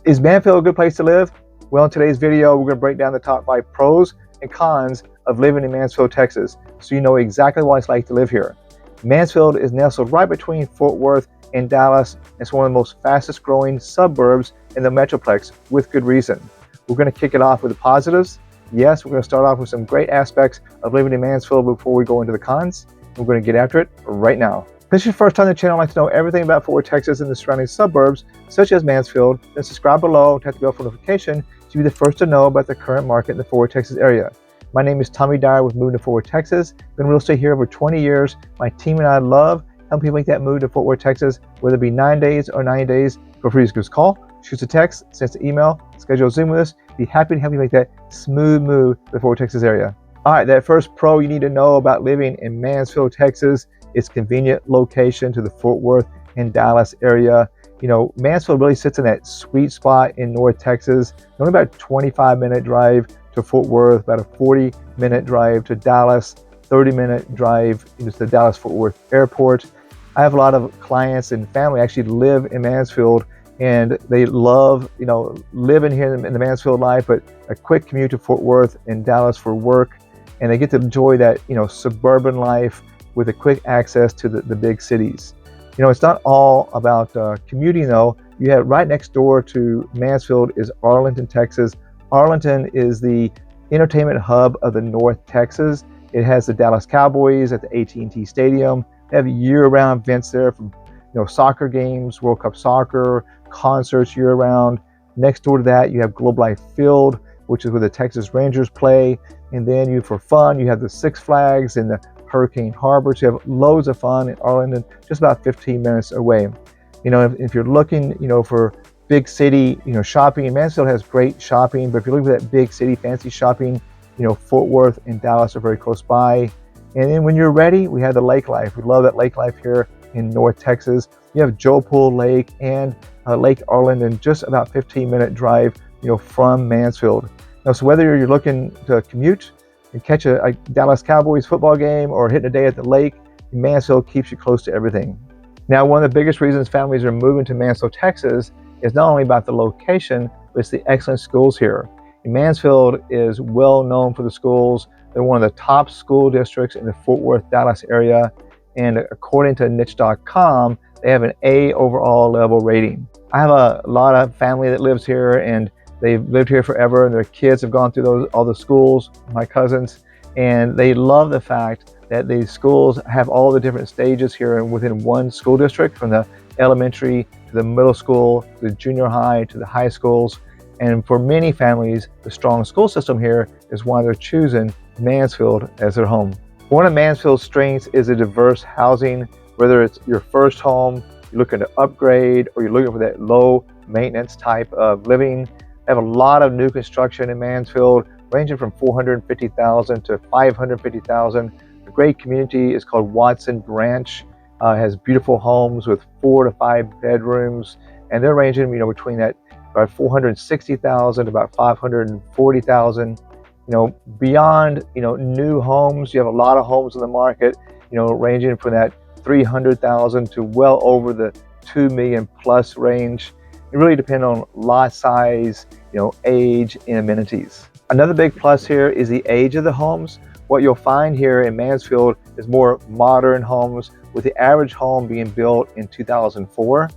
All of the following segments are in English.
Is Mansfield a good place to live? Well, in today's video, we're going to break down the top 5 pros and cons of living in Mansfield, Texas, so you know exactly what it's like to live here. Mansfield is nestled right between Fort Worth and Dallas. It's one of the most fastest growing suburbs in the Metroplex, with good reason. We're going to kick it off with the positives. Yes, we're going to start off with some great aspects of living in Mansfield before we go into the cons. We're going to get after it right now. If this is your first time on the channel, I'd like to know everything about Fort Worth, Texas and the surrounding suburbs, such as Mansfield, then subscribe below and hit the bell for notification to be the first to know about the current market in the Fort Worth, Texas area. My name is Dyer with Moving to Fort Worth, Texas. Been in real estate here over 20 years. My team and I love helping people make that move to Fort Worth, Texas, whether it be 9 days or 90 days. Feel free to give us a call, shoot us a text, send us an email, schedule a Zoom with us. Be happy to help you make that smooth move to the Fort Worth, Texas area. All right, that first pro you need to know about living in Mansfield, Texas, its convenient location to the Fort Worth and Dallas area. You know, Mansfield really sits in that sweet spot in North Texas. Only about a 25-minute drive to Fort Worth, about a 40-minute drive to Dallas, 30-minute drive to the Dallas-Fort Worth airport. I have a lot of clients and family actually live in Mansfield, and they love, living here in the Mansfield life, but a quick commute to Fort Worth and Dallas for work. And they get to enjoy that, suburban life with a quick access to the big cities. It's not all about commuting though. You have right next door to Mansfield is Arlington, Texas. Arlington is the entertainment hub of the North Texas. It has the Dallas Cowboys at the AT&T Stadium. They have year-round events there from soccer games, World Cup soccer, concerts year-round. Next door to that, you have Globe Life Field, which is where the Texas Rangers play. And then for fun, you have the Six Flags and the Hurricane Harbor. So you have loads of fun in Arlington, just about 15 minutes away. If you're looking, for big city, shopping, Mansfield has great shopping, but if you're looking for that big city, fancy shopping, Fort Worth and Dallas are very close by. And then when you're ready, we have the lake life. We love that lake life here in North Texas. You have Joe Pool Lake and Lake Arlington, just about 15-minute drive, from Mansfield. So whether you're looking to commute and catch a Dallas Cowboys football game or hitting a day at the lake, Mansfield keeps you close to everything. Now, one of the biggest reasons families are moving to Mansfield, Texas is not only about the location, but it's the excellent schools here. And Mansfield is well known for the schools. They're one of the top school districts in the Fort Worth, Dallas area. And according to niche.com, they have an A overall level rating. I have a lot of family that lives here, and they've lived here forever, and their kids have gone through all the schools, my cousins, and they love the fact that these schools have all the different stages here within one school district, from the elementary to the middle school, to the junior high, to the high schools. And for many families, the strong school system here is why they're choosing Mansfield as their home. One of Mansfield's strengths is a diverse housing, whether it's your first home, you're looking to upgrade, or you're looking for that low maintenance type of living. They have a lot of new construction in Mansfield, ranging from $450,000 to $550,000. A great community is called Watson Branch. Has beautiful homes with 4 to 5 bedrooms, and they're ranging, between that about $460,000 to about $540,000. Beyond, new homes, you have a lot of homes in the market, ranging from that $300,000 to well over the $2 million plus range. It really depends on lot size, age and amenities. Another big plus here is the age of the homes. What you'll find here in Mansfield is more modern homes, with the average home being built in 2004.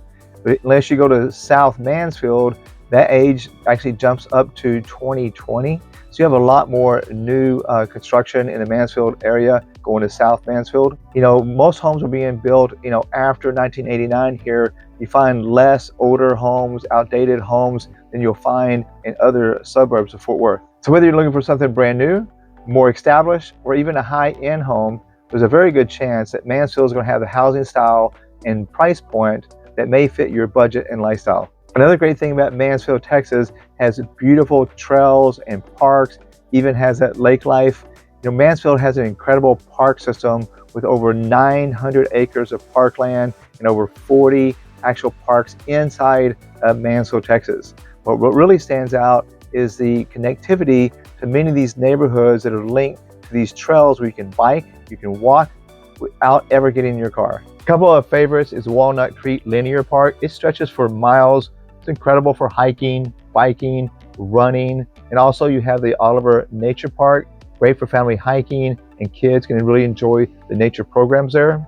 But unless you go to South Mansfield, that age actually jumps up to 2020. So you have a lot more new construction in the Mansfield area going to South Mansfield. Most homes are being built, after 1989 here. You find less older homes, outdated homes than you'll find in other suburbs of Fort Worth. So whether you're looking for something brand new, more established, or even a high-end home, there's a very good chance that Mansfield is going to have the housing style and price point that may fit your budget and lifestyle. Another great thing about Mansfield, Texas, has beautiful trails and parks, even has that lake life. Mansfield has an incredible park system with over 900 acres of parkland and over 40 actual parks inside Mansfield, Texas. But what really stands out is the connectivity to many of these neighborhoods that are linked to these trails where you can bike, you can walk without ever getting in your car. A couple of favorites is Walnut Creek Linear Park. It stretches for miles It's incredible for hiking, biking, running, and also you have the Oliver Nature Park, great for family hiking, and kids can really enjoy the nature programs there.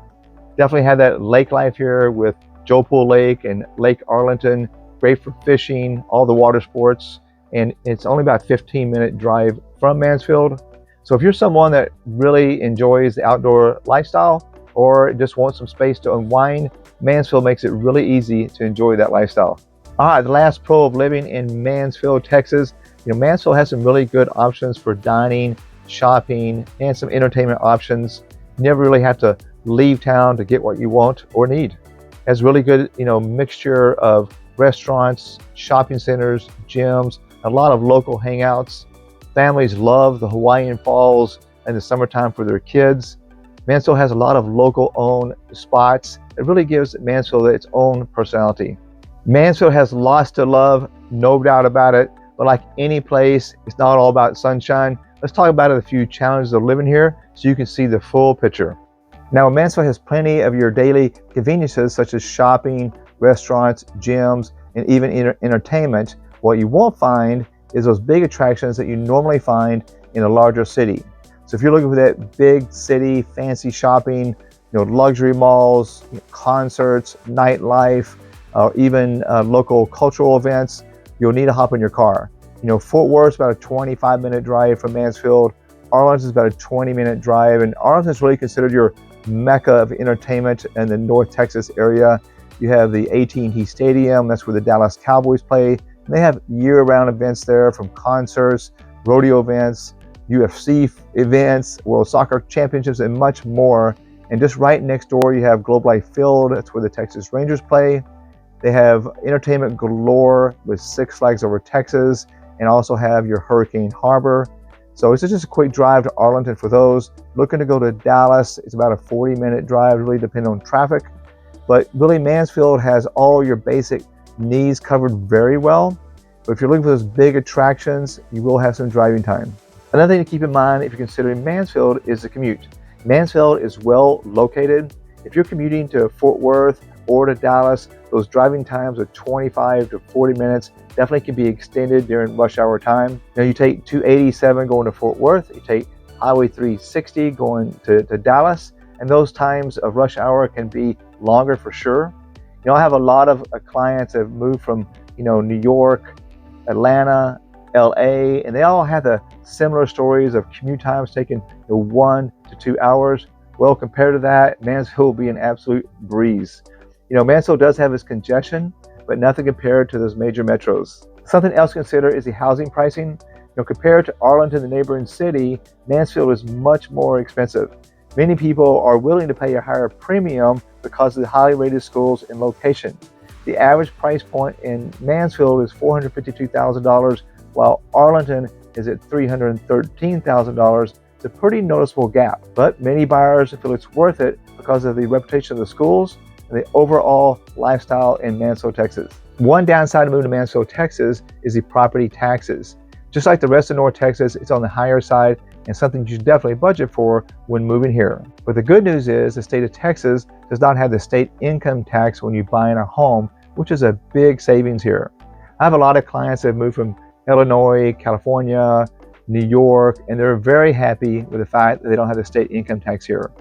Definitely have that lake life here with Jopool Lake and Lake Arlington, great for fishing, all the water sports, and it's only about a 15-minute drive from Mansfield. So if you're someone that really enjoys the outdoor lifestyle or just wants some space to unwind, Mansfield makes it really easy to enjoy that lifestyle. All right, the last pro of living in Mansfield, Texas. Mansfield has some really good options for dining, shopping, and some entertainment options. You never really have to leave town to get what you want or need. It has really good, mixture of restaurants, shopping centers, gyms, a lot of local hangouts. Families love the Hawaiian Falls in the summertime for their kids. Mansfield has a lot of local owned spots. It really gives Mansfield its own personality. Mansfield has lots to love, no doubt about it, but like any place, it's not all about sunshine. Let's talk about a few challenges of living here so you can see the full picture. Now, Mansfield has plenty of your daily conveniences such as shopping, restaurants, gyms, and even entertainment. What you won't find is those big attractions that you normally find in a larger city. So if you're looking for that big city, fancy shopping, luxury malls, concerts, nightlife, or even local cultural events, you'll need to hop in your car. Fort Worth's about a 25-minute drive from Mansfield. Arlington's about a 20-minute drive, and Arlington's really considered your mecca of entertainment in the North Texas area. You have the AT&T Stadium, that's where the Dallas Cowboys play. And they have year-round events there, from concerts, rodeo events, UFC events, World Soccer Championships, and much more. And just right next door, you have Globe Life Field. That's where the Texas Rangers play. They have entertainment galore with Six Flags Over Texas, and also have your Hurricane Harbor. So it's just a quick drive to Arlington for those looking to go to Dallas. It's about a 40-minute drive, really depending on traffic. But really, Mansfield has all your basic needs covered very well. But if you're looking for those big attractions, you will have some driving time. Another thing to keep in mind if you're considering Mansfield is the commute. Mansfield is well located. If you're commuting to Fort Worth or to Dallas, those driving times of 25 to 40 minutes definitely can be extended during rush hour time. You take 287 going to Fort Worth, you take Highway 360 going to Dallas, and those times of rush hour can be longer for sure. I have a lot of clients that have moved from New York, Atlanta, LA, and they all have the similar stories of commute times taking 1 to 2 hours. Well, compared to that, Mansfield will be an absolute breeze. Mansfield does have its congestion, but nothing compared to those major metros. Something else to consider is the housing pricing. Compared to Arlington, the neighboring city, Mansfield is much more expensive. Many people are willing to pay a higher premium because of the highly rated schools and location. The average price point in Mansfield is $452,000, while Arlington is at $313,000. It's a pretty noticeable gap, but many buyers feel it's worth it because of the reputation of the schools and the overall lifestyle in Mansfield, Texas. One downside of moving to Mansfield, Texas is the property taxes. Just like the rest of North Texas, it's on the higher side and something you should definitely budget for when moving here. But the good news is the state of Texas does not have the state income tax when you buy in a home, which is a big savings here. I have a lot of clients that have moved from Illinois, California, New York, and they're very happy with the fact that they don't have the state income tax here.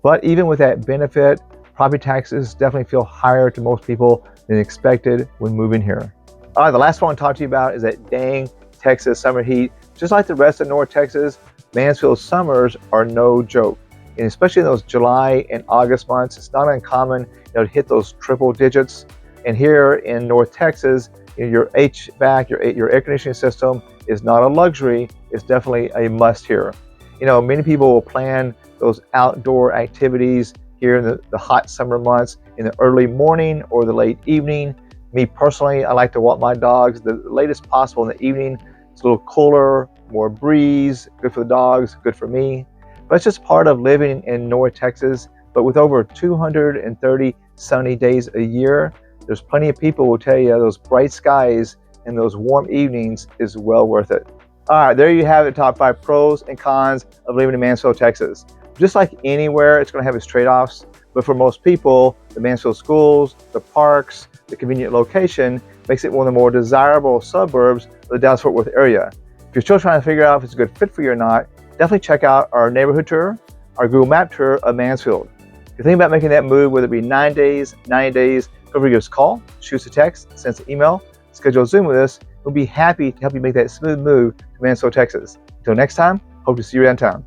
But even with that benefit, property taxes definitely feel higher to most people than expected when moving here. All right, the last one I want to talk to you about is that dang Texas summer heat. Just like the rest of North Texas, Mansfield summers are no joke. And especially in those July and August months, it's not uncommon to hit those triple digits. And here in North Texas, your HVAC, your air conditioning system is not a luxury, it's definitely a must here. Many people will plan those outdoor activities here in the hot summer months in the early morning or the late evening. Me personally, I like to walk my dogs the latest possible in the evening. It's a little cooler, more breeze, good for the dogs, good for me. But it's just part of living in North Texas. But with over 230 sunny days a year, there's plenty of people who will tell you those bright skies and those warm evenings is well worth it. All right, there you have it, top 5 pros and cons of living in Mansfield, Texas. Just like anywhere, it's going to have its trade-offs. But for most people, the Mansfield schools, the parks, the convenient location makes it one of the more desirable suburbs of the Dallas-Fort Worth area. If you're still trying to figure out if it's a good fit for you or not, definitely check out our neighborhood tour, our Google Map tour of Mansfield. If you're thinking about making that move, whether it be 9 days, 90 days, feel free to give us a call, shoot us a text, send us an email, schedule a Zoom with us. We'll be happy to help you make that smooth move to Mansfield, Texas. Until next time, hope to see you around town.